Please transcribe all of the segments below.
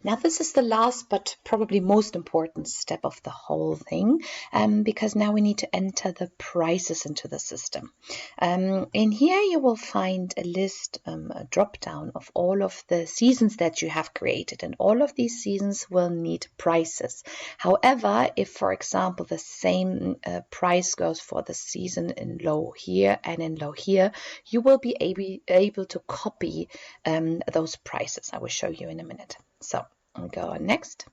Now, this is the last but probably most important step of the whole thing, because now we need to enter the prices into the system. In here, you will find a list, a drop down of all of the seasons that you have created, and all of these seasons will need prices. However, if, for example, the same price goes for the season in low here and in low here, you will be able to copy those prices. I will show you in a minute. So I'll go on next.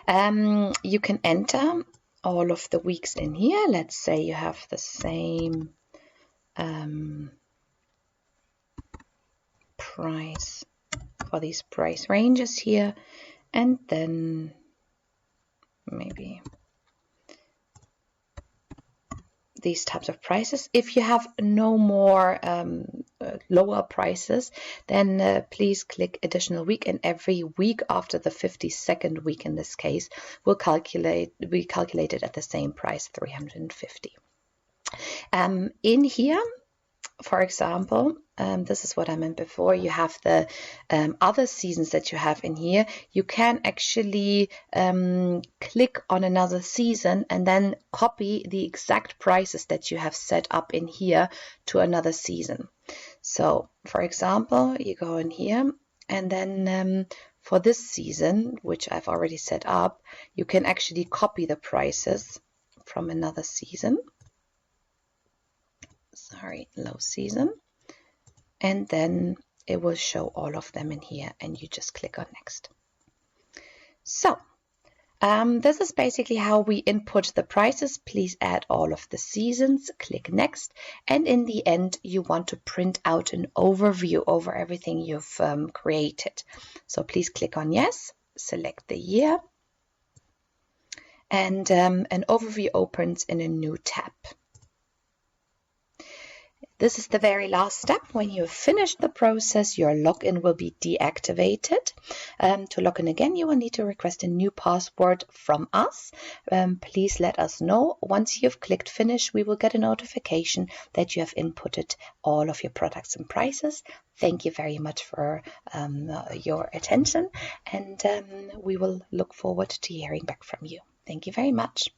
You can enter all of the weeks in here. Let's say you have the same price for these price ranges here, and then maybe these types of prices. If you have no more lower prices, then please click additional week, and every week after the 52nd week in this case we calculate it at the same price, 350. In here, for example, this is what I meant before, you have the other seasons that you have in here. You can actually click on another season and then copy the exact prices that you have set up in here to another season. So, for example, you go in here, and then for this season, which I've already set up, you can actually copy the prices from another season. Sorry, low season, and then it will show all of them in here, and you just click on next. So this is basically how we input the prices. Please add all of the seasons, click next, and in the end you want to print out an overview over everything you've created. So please click on yes, select the year, and an overview opens in a new tab. This is the very last step. When you have finished the process, your login will be deactivated. To log in again, you will need to request a new password from us. Please let us know. Once you've clicked finish, we will get a notification that you have inputted all of your products and prices. Thank you very much for your attention, and we will look forward to hearing back from you. Thank you very much.